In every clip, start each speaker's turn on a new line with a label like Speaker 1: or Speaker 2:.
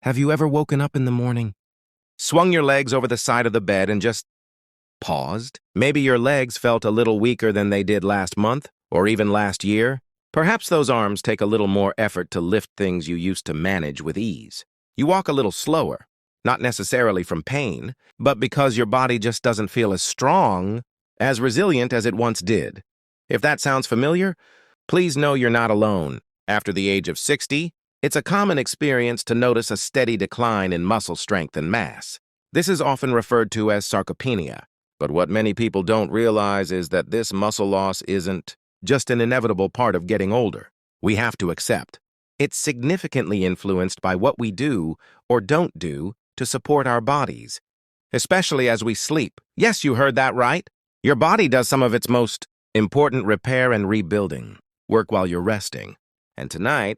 Speaker 1: Have you ever woken up in the morning, swung your legs over the side of the bed and just paused? Maybe your legs felt a little weaker than they did last month or even last year. Perhaps those arms take a little more effort to lift things you used to manage with ease. You walk a little slower, not necessarily from pain, but because your body just doesn't feel as strong, as resilient as it once did. If that sounds familiar, please know you're not alone. After the age of 60, it's a common experience to notice a steady decline in muscle strength and mass. This is often referred to as sarcopenia, but what many people don't realize is that this muscle loss isn't just an inevitable part of getting older. We have to accept. It's significantly influenced by what we do or don't do to support our bodies, especially as we sleep. Yes, you heard that right. Your body does some of its most important repair and rebuilding work while you're resting. And tonight,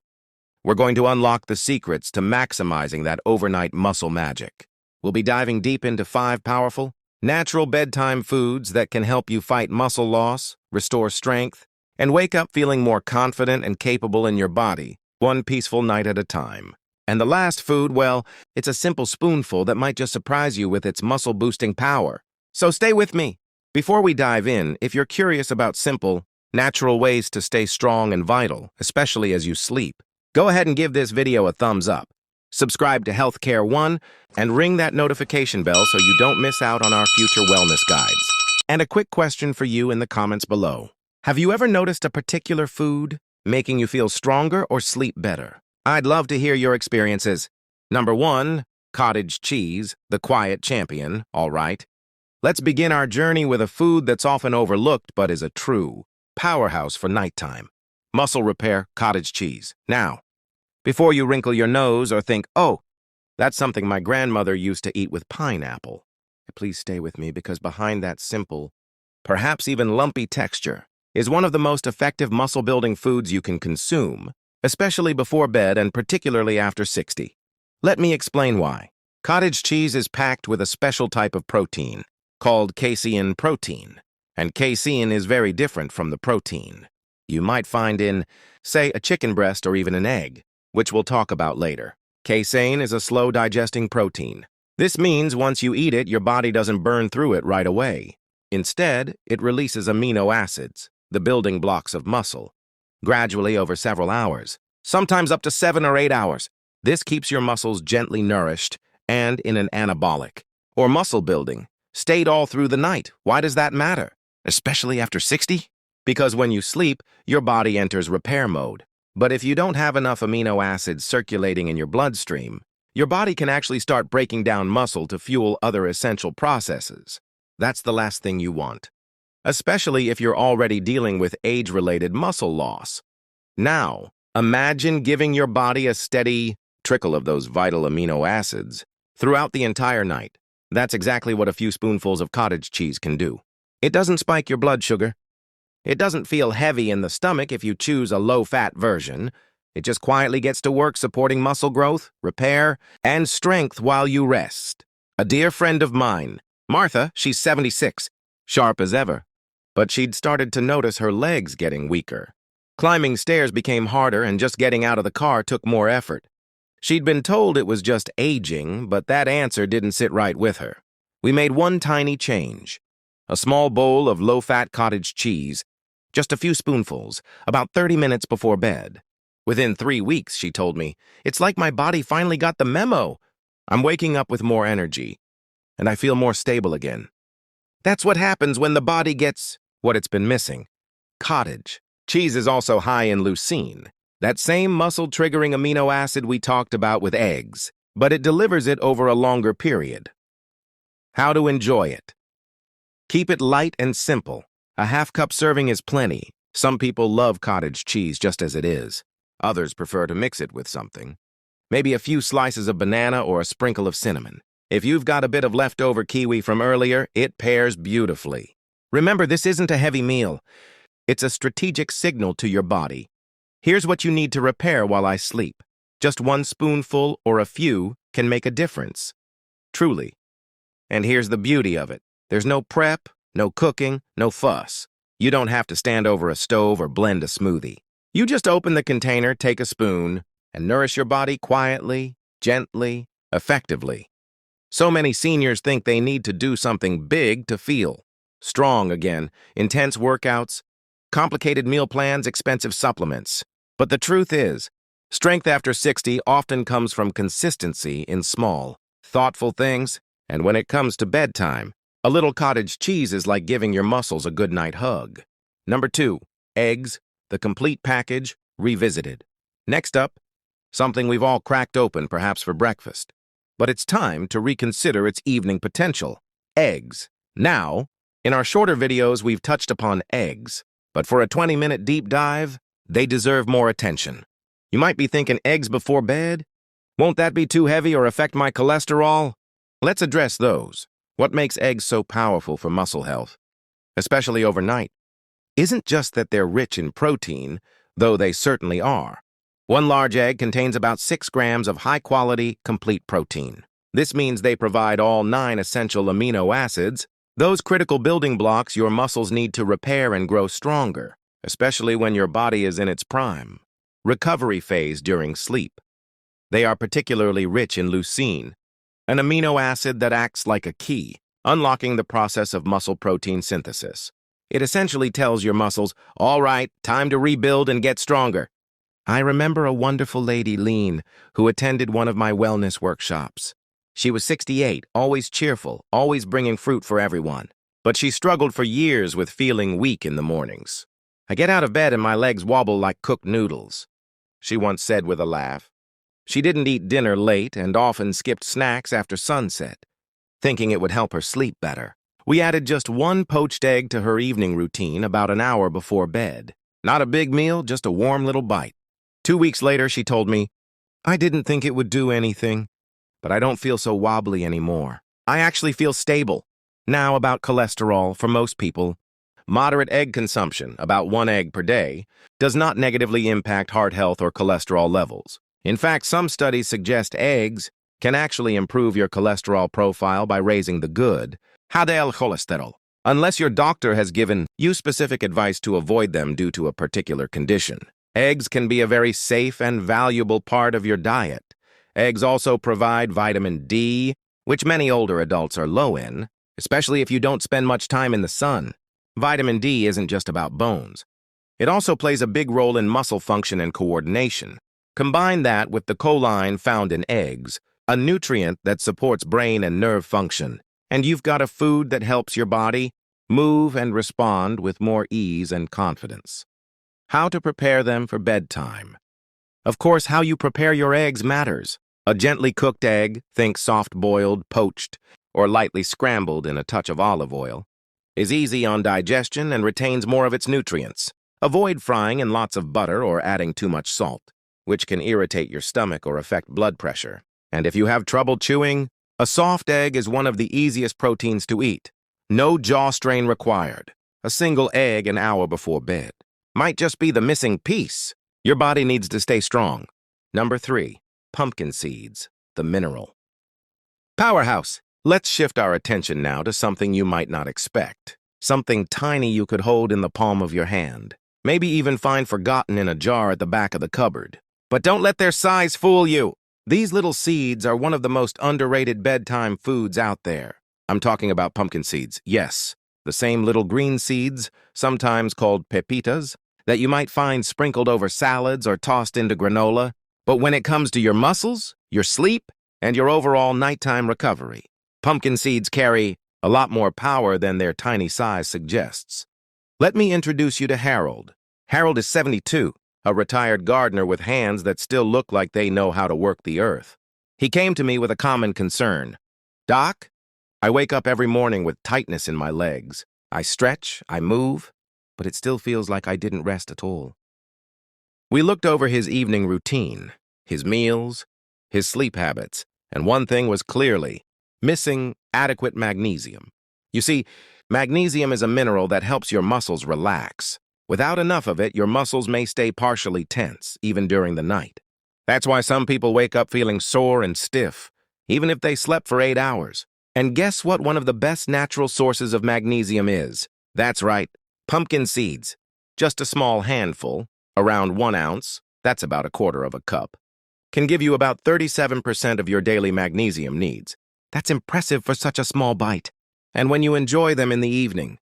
Speaker 1: we're going to unlock the secrets to maximizing that overnight muscle magic. We'll be diving deep into 5 powerful, natural bedtime foods that can help you fight muscle loss, restore strength, and wake up feeling more confident and capable in your body, one peaceful night at a time. And the last food, well, it's a simple spoonful that might just surprise you with its muscle-boosting power. So stay with me. Before we dive in, if you're curious about simple, natural ways to stay strong and vital, especially as you sleep, go ahead and give this video a thumbs up. Subscribe to Healthcare One and ring that notification bell so you don't miss out on our future wellness guides. And a quick question for you in the comments below. Have you ever noticed a particular food making you feel stronger or sleep better? I'd love to hear your experiences. Number 1, cottage cheese, the quiet champion, all right. Let's begin our journey with a food that's often overlooked but is a true powerhouse for nighttime. Muscle repair, cottage cheese. Now, before you wrinkle your nose or think, oh, that's something my grandmother used to eat with pineapple, please stay with me because behind that simple, perhaps even lumpy texture, is one of the most effective muscle-building foods you can consume, especially before bed and particularly after 60. Let me explain why. Cottage cheese is packed with a special type of protein called casein protein, and casein is very different from the protein you might find in, say, a chicken breast or even an egg, which we'll talk about later. Casein is a slow-digesting protein. This means once you eat it, your body doesn't burn through it right away. Instead, it releases amino acids, the building blocks of muscle, gradually over several hours, sometimes up to 7 or 8 hours. This keeps your muscles gently nourished and in an anabolic, or muscle building, state all through the night. Why does that matter? Especially after 60? Because when you sleep, your body enters repair mode. But if you don't have enough amino acids circulating in your bloodstream, your body can actually start breaking down muscle to fuel other essential processes. That's the last thing you want, especially if you're already dealing with age-related muscle loss. Now, imagine giving your body a steady trickle of those vital amino acids throughout the entire night. That's exactly what a few spoonfuls of cottage cheese can do. It doesn't spike your blood sugar. It doesn't feel heavy in the stomach if you choose a low-fat version. It just quietly gets to work supporting muscle growth, repair, and strength while you rest. A dear friend of mine, Martha, she's 76, sharp as ever, but she'd started to notice her legs getting weaker. Climbing stairs became harder and just getting out of the car took more effort. She'd been told it was just aging, but that answer didn't sit right with her. We made one tiny change. A small bowl of low-fat cottage cheese, just a few spoonfuls, about 30 minutes before bed. Within 3 weeks, she told me, it's like my body finally got the memo. I'm waking up with more energy, and I feel more stable again. That's what happens when the body gets what it's been missing. Cottage cheese is also high in leucine, that same muscle-triggering amino acid we talked about with eggs, but it delivers it over a longer period. How to enjoy it? Keep it light and simple. A half-cup serving is plenty. Some people love cottage cheese just as it is. Others prefer to mix it with something. Maybe a few slices of banana or a sprinkle of cinnamon. If you've got a bit of leftover kiwi from earlier, it pairs beautifully. Remember, this isn't a heavy meal. It's a strategic signal to your body. Here's what you need to repair while I sleep. Just one spoonful or a few can make a difference. Truly. And here's the beauty of it. There's no prep, no cooking, no fuss. You don't have to stand over a stove or blend a smoothie. You just open the container, take a spoon, and nourish your body quietly, gently, effectively. So many seniors think they need to do something big to feel strong again, intense workouts, complicated meal plans, expensive supplements. But the truth is, strength after 60 often comes from consistency in small, thoughtful things, and when it comes to bedtime, a little cottage cheese is like giving your muscles a goodnight hug. Number 2, eggs, the complete package, revisited. Next up, something we've all cracked open perhaps for breakfast. But it's time to reconsider its evening potential. Eggs. Now, in our shorter videos, we've touched upon eggs, but for a 20-minute deep dive, they deserve more attention. You might be thinking eggs before bed? Won't that be too heavy or affect my cholesterol? Let's address those. What makes eggs so powerful for muscle health, especially overnight, isn't just that they're rich in protein, though they certainly are. One large egg contains about 6 grams of high-quality, complete protein. This means they provide all 9 essential amino acids, those critical building blocks your muscles need to repair and grow stronger, especially when your body is in its prime. Recovery phase during sleep. They are particularly rich in leucine, an amino acid that acts like a key, unlocking the process of muscle protein synthesis. It essentially tells your muscles, all right, time to rebuild and get stronger. I remember a wonderful lady, Lean, who attended one of my wellness workshops. She was 68, always cheerful, always bringing fruit for everyone. But she struggled for years with feeling weak in the mornings. I get out of bed and my legs wobble like cooked noodles, she once said with a laugh. She didn't eat dinner late and often skipped snacks after sunset, thinking it would help her sleep better. We added just 1 poached egg to her evening routine about an hour before bed. Not a big meal, just a warm little bite. 2 weeks later, she told me, I didn't think it would do anything, but I don't feel so wobbly anymore. I actually feel stable. Now about cholesterol, for most people, moderate egg consumption, about 1 egg per day, does not negatively impact heart health or cholesterol levels. In fact, some studies suggest eggs can actually improve your cholesterol profile by raising the good HDL cholesterol, unless your doctor has given you specific advice to avoid them due to a particular condition. Eggs can be a very safe and valuable part of your diet. Eggs also provide vitamin D, which many older adults are low in, especially if you don't spend much time in the sun. Vitamin D isn't just about bones. It also plays a big role in muscle function and coordination. Combine that with the choline found in eggs, a nutrient that supports brain and nerve function, and you've got a food that helps your body move and respond with more ease and confidence. How to prepare them for bedtime. Of course, how you prepare your eggs matters. A gently cooked egg, think soft-boiled, poached, or lightly scrambled in a touch of olive oil, is easy on digestion and retains more of its nutrients. Avoid frying in lots of butter or adding too much salt, which can irritate your stomach or affect blood pressure. And if you have trouble chewing, a soft egg is one of the easiest proteins to eat. No jaw strain required. A single egg an hour before bed might just be the missing piece. Your body needs to stay strong. Number 3, pumpkin seeds, the mineral. Powerhouse. Let's shift our attention now to something you might not expect. Something tiny you could hold in the palm of your hand. Maybe even find forgotten in a jar at the back of the cupboard. But don't let their size fool you. These little seeds are one of the most underrated bedtime foods out there. I'm talking about pumpkin seeds, yes. The same little green seeds, sometimes called pepitas, that you might find sprinkled over salads or tossed into granola. But when it comes to your muscles, your sleep, and your overall nighttime recovery, pumpkin seeds carry a lot more power than their tiny size suggests. Let me introduce you to Harold. Harold is 72, a retired gardener with hands that still look like they know how to work the earth. He came to me with a common concern. Doc, I wake up every morning with tightness in my legs. I stretch, I move, but it still feels like I didn't rest at all. We looked over his evening routine, his meals, his sleep habits, and one thing was clearly missing adequate magnesium. You see, magnesium is a mineral that helps your muscles relax. Without enough of it, your muscles may stay partially tense, even during the night. That's why some people wake up feeling sore and stiff, even if they slept for 8 hours. And guess what one of the best natural sources of magnesium is? That's right, pumpkin seeds. Just a small handful, around 1 ounce, that's about 1/4 of a cup, can give you about 37% of your daily magnesium needs. That's impressive for such a small bite. And when you enjoy them in the evening,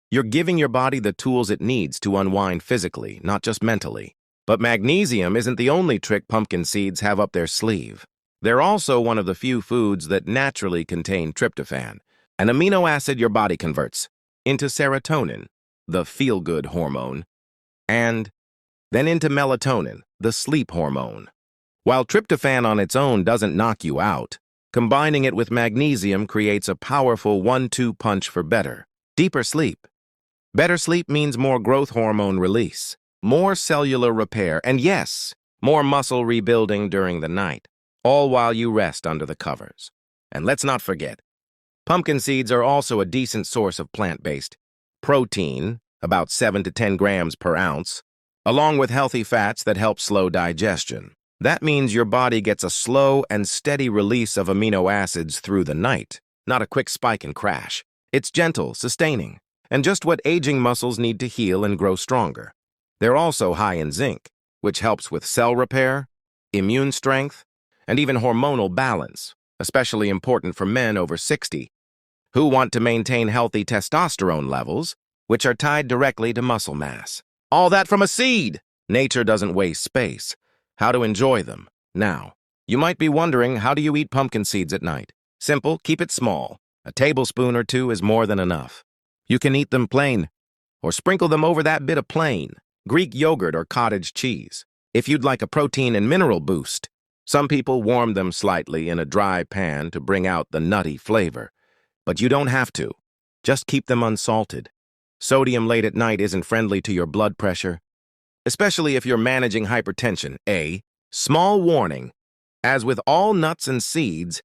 Speaker 1: you're giving your body the tools it needs to unwind physically, not just mentally. But magnesium isn't the only trick pumpkin seeds have up their sleeve. They're also one of the few foods that naturally contain tryptophan, an amino acid your body converts into serotonin, the feel-good hormone, and then into melatonin, the sleep hormone. While tryptophan on its own doesn't knock you out, combining it with magnesium creates a powerful 1-2 punch for better, deeper sleep. Better sleep means more growth hormone release, more cellular repair, and yes, more muscle rebuilding during the night, all while you rest under the covers. And let's not forget, pumpkin seeds are also a decent source of plant-based protein, about 7 to 10 grams per ounce, along with healthy fats that help slow digestion. That means your body gets a slow and steady release of amino acids through the night, not a quick spike and crash. It's gentle, sustaining, and just what aging muscles need to heal and grow stronger. They're also high in zinc, which helps with cell repair, immune strength, and even hormonal balance, especially important for men over 60, who want to maintain healthy testosterone levels, which are tied directly to muscle mass. All that from a seed! Nature doesn't waste space. How to enjoy them. Now, you might be wondering, how do you eat pumpkin seeds at night? Simple, keep it small. A tablespoon or two is more than enough. You can eat them plain, or sprinkle them over that bit of plain Greek yogurt or cottage cheese. If you'd like a protein and mineral boost, some people warm them slightly in a dry pan to bring out the nutty flavor. But you don't have to. Just keep them unsalted. Sodium late at night isn't friendly to your blood pressure, especially if you're managing hypertension. Small warning. As with all nuts and seeds,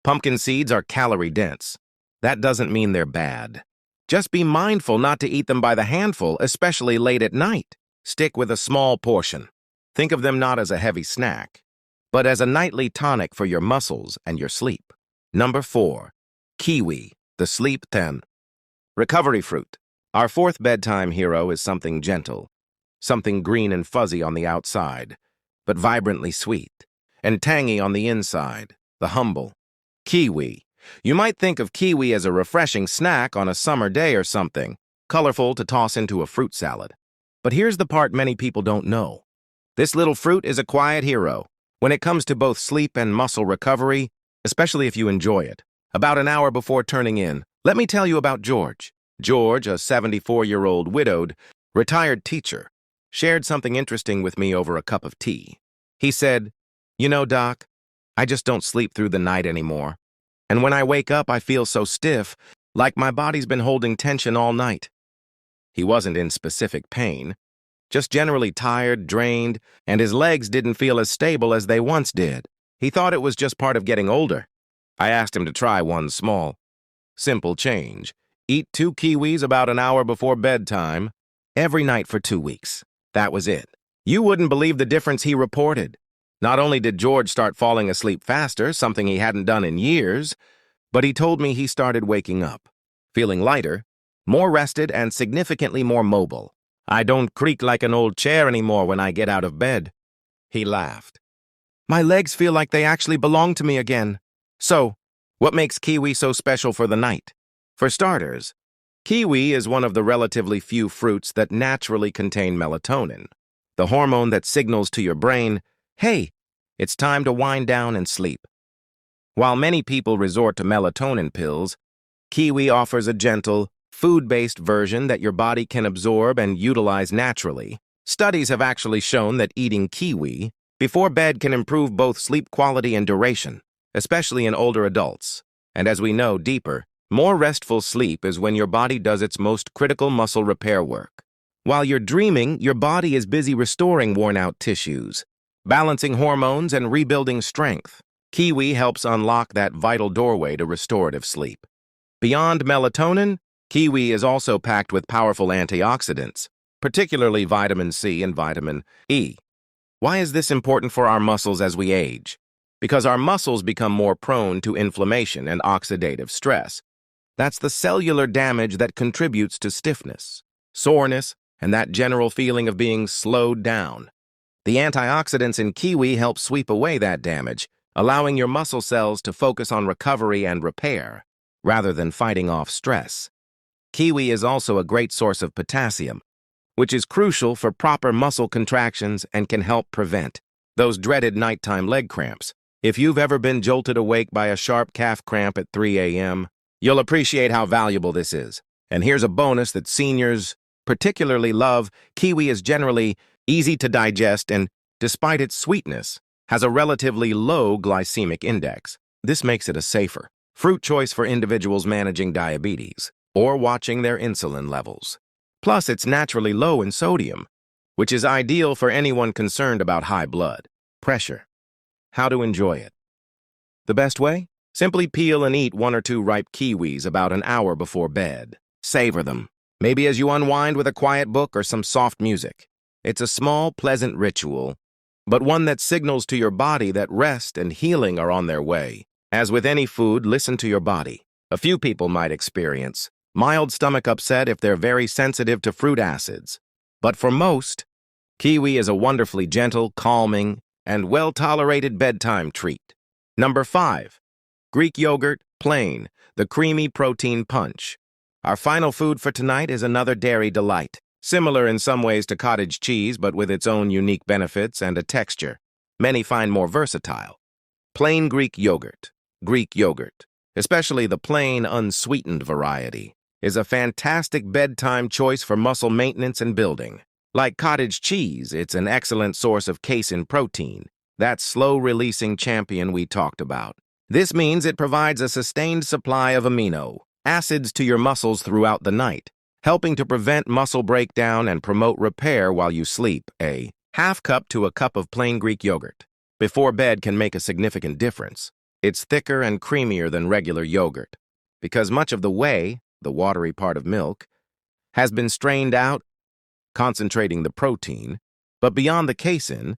Speaker 1: pumpkin seeds are calorie-dense. That doesn't mean they're bad. Just be mindful not to eat them by the handful, especially late at night. Stick with a small portion. Think of them not as a heavy snack, but as a nightly tonic for your muscles and your sleep. Number 4. Kiwi, the sleep 10. Recovery fruit. Our fourth bedtime hero is something gentle, something green and fuzzy on the outside, but vibrantly sweet, and tangy on the inside, the humble. Kiwi. You might think of kiwi as a refreshing snack on a summer day or something, colorful to toss into a fruit salad. But here's the part many people don't know. This little fruit is a quiet hero when it comes to both sleep and muscle recovery, especially if you enjoy it. About an hour before turning in, let me tell you about George. George, a 74-year-old widowed, retired teacher, shared something interesting with me over a cup of tea. He said, "You know, Doc, I just don't sleep through the night anymore. And when I wake up, I feel so stiff, like my body's been holding tension all night." He wasn't in specific pain, just generally tired, drained, and his legs didn't feel as stable as they once did. He thought it was just part of getting older. I asked him to try one small, simple change. Eat 2 kiwis about an hour before bedtime, every night for 2 weeks. That was it. You wouldn't believe the difference he reported. Not only did George start falling asleep faster, something he hadn't done in years, but he told me he started waking up, feeling lighter, more rested, and significantly more mobile. "I don't creak like an old chair anymore when I get out of bed," he laughed. "My legs feel like they actually belong to me again." So, what makes kiwi so special for the night? For starters, kiwi is one of the relatively few fruits that naturally contain melatonin, the hormone that signals to your brain, "Hey, it's time to wind down and sleep." While many people resort to melatonin pills, kiwi offers a gentle, food-based version that your body can absorb and utilize naturally. Studies have actually shown that eating kiwi before bed can improve both sleep quality and duration, especially in older adults. And as we know deeper, more restful sleep is when your body does its most critical muscle repair work. While you're dreaming, your body is busy restoring worn-out tissues, balancing hormones, and rebuilding strength. Kiwi helps unlock that vital doorway to restorative sleep. Beyond melatonin, kiwi is also packed with powerful antioxidants, particularly vitamin C and vitamin E. Why is this important for our muscles as we age? Because our muscles become more prone to inflammation and oxidative stress. That's the cellular damage that contributes to stiffness, soreness, and that general feeling of being slowed down. The antioxidants in kiwi help sweep away that damage, allowing your muscle cells to focus on recovery and repair, rather than fighting off stress. Kiwi is also a great source of potassium, which is crucial for proper muscle contractions and can help prevent those dreaded nighttime leg cramps. If you've ever been jolted awake by a sharp calf cramp at 3 a.m., you'll appreciate how valuable this is. And here's a bonus that seniors particularly love. Kiwi is generally easy to digest and, despite its sweetness, has a relatively low glycemic index. This makes it a safer fruit choice for individuals managing diabetes or watching their insulin levels. Plus, it's naturally low in sodium, which is ideal for anyone concerned about high blood pressure. How to enjoy it? The best way? Simply peel and eat 1 or 2 ripe kiwis about an hour before bed. Savor them, maybe as you unwind with a quiet book or some soft music. It's a small, pleasant ritual, but one that signals to your body that rest and healing are on their way. As with any food, listen to your body. A few people might experience mild stomach upset if they're very sensitive to fruit acids. But for most, kiwi is a wonderfully gentle, calming, and well-tolerated bedtime treat. Number 5. Greek yogurt, plain, the creamy protein punch. Our final food for tonight is another dairy delight, similar in some ways to cottage cheese but with its own unique benefits and a texture many find more versatile. Plain Greek yogurt. Greek yogurt, especially the plain, unsweetened variety, is a fantastic bedtime choice for muscle maintenance and building. Like cottage cheese, it's an excellent source of casein protein, that slow-releasing champion we talked about. This means it provides a sustained supply of amino acids to your muscles throughout the night, helping to prevent muscle breakdown and promote repair while you sleep. A half cup to a cup of plain Greek yogurt before bed can make a significant difference. It's thicker and creamier than regular yogurt, because much of the whey, the watery part of milk, has been strained out, concentrating the protein. But beyond the casein,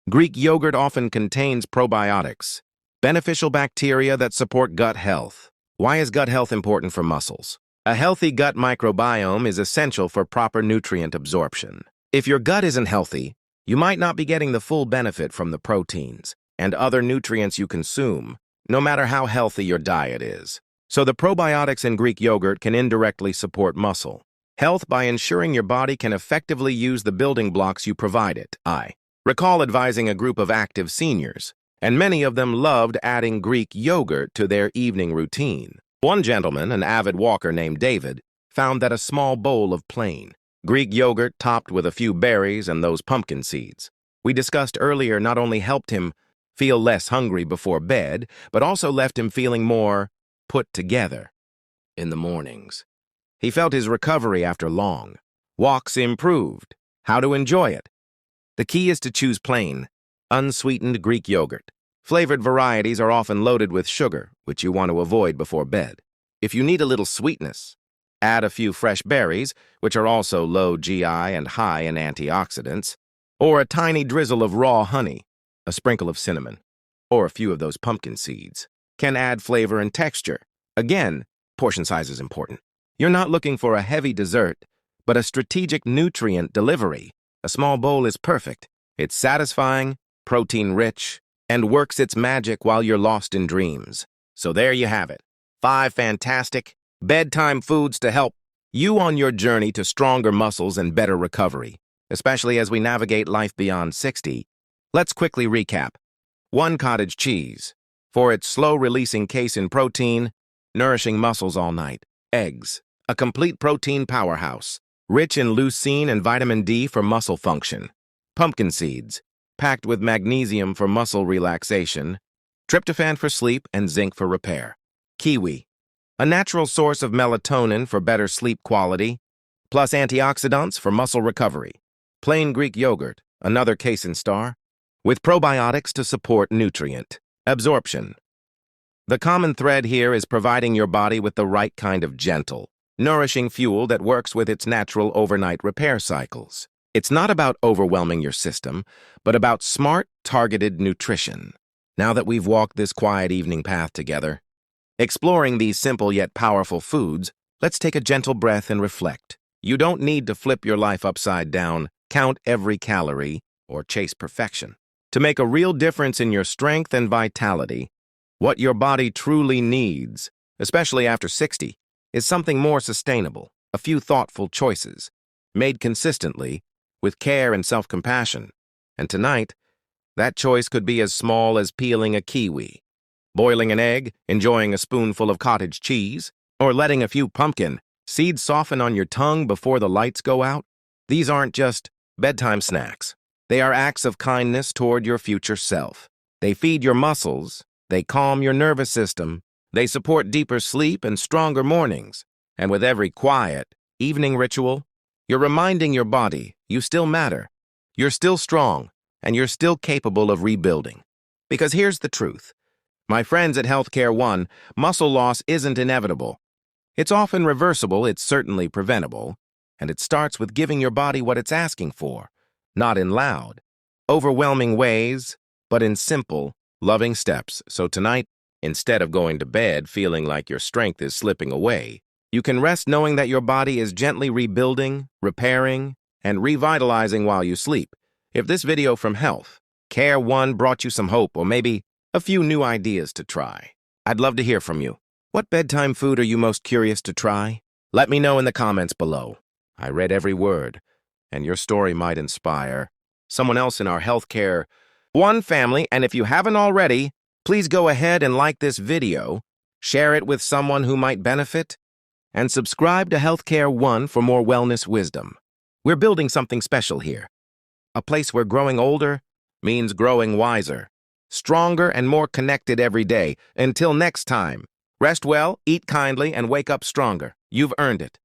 Speaker 1: Greek yogurt often contains probiotics, beneficial bacteria that support gut health. Why is gut health important for muscles? A healthy gut microbiome is essential for proper nutrient absorption. If your gut isn't healthy, you might not be getting the full benefit from the proteins and other nutrients you consume, no matter how healthy your diet is. So the probiotics in Greek yogurt can indirectly support muscle health by ensuring your body can effectively use the building blocks you provide it. I recall advising a group of active seniors, and many of them loved adding Greek yogurt to their evening routine. One gentleman, an avid walker named David, found that a small bowl of plain Greek yogurt topped with a few berries and those pumpkin seeds we discussed earlier not only helped him feel less hungry before bed, but also left him feeling more put together in the mornings. He felt his recovery after long walks improved. How to enjoy it? The key is to choose plain, unsweetened Greek yogurt. Flavored varieties are often loaded with sugar, which you want to avoid before bed. If you need a little sweetness, add a few fresh berries, which are also low GI and high in antioxidants, or a tiny drizzle of raw honey, a sprinkle of cinnamon, or a few of those pumpkin seeds can add flavor and texture. Again, portion size is important. You're not looking for a heavy dessert, but a strategic nutrient delivery. A small bowl is perfect. It's satisfying, protein-rich, and works its magic while you're lost in dreams. So there you have it. 5 fantastic bedtime foods to help you on your journey to stronger muscles and better recovery, especially as we navigate life beyond 60. Let's quickly recap. 1. Cottage cheese, for its slow-releasing casein protein, nourishing muscles all night. Eggs, a complete protein powerhouse, rich in leucine and vitamin D for muscle function. Pumpkin seeds, packed with magnesium for muscle relaxation, tryptophan for sleep, and zinc for repair. Kiwi, a natural source of melatonin for better sleep quality, plus antioxidants for muscle recovery. Plain Greek yogurt, another casein star, with probiotics to support nutrient absorption. The common thread here is providing your body with the right kind of gentle, nourishing fuel that works with its natural overnight repair cycles. It's not about overwhelming your system, but about smart, targeted nutrition. Now that we've walked this quiet evening path together, exploring these simple yet powerful foods, let's take a gentle breath and reflect. You don't need to flip your life upside down, count every calorie, or chase perfection. To make a real difference in your strength and vitality, what your body truly needs, especially after 60, is something more sustainable, a few thoughtful choices, made consistently, with care and self-compassion. And tonight, that choice could be as small as peeling a kiwi, boiling an egg, enjoying a spoonful of cottage cheese, or letting a few pumpkin seeds soften on your tongue before the lights go out. These aren't just bedtime snacks. They are acts of kindness toward your future self. They feed your muscles, they calm your nervous system, they support deeper sleep and stronger mornings. And with every quiet, evening ritual, you're reminding your body you still matter, you're still strong, and you're still capable of rebuilding. Because here's the truth. My friends at Healthcare One, muscle loss isn't inevitable. It's often reversible, it's certainly preventable, and it starts with giving your body what it's asking for, not in loud, overwhelming ways, but in simple, loving steps. So tonight, instead of going to bed feeling like your strength is slipping away, you can rest knowing that your body is gently rebuilding, repairing, and revitalizing while you sleep. If this video from Healthcare One brought you some hope or maybe a few new ideas to try, I'd love to hear from you. What bedtime food are you most curious to try? Let me know in the comments below. I read every word, and your story might inspire someone else in our Healthcare One family. And if you haven't already, please go ahead and like this video, share it with someone who might benefit, and subscribe to Healthcare One for more wellness wisdom. We're building something special here. A place where growing older means growing wiser, stronger and more connected every day. Until next time, rest well, eat kindly, and wake up stronger. You've earned it.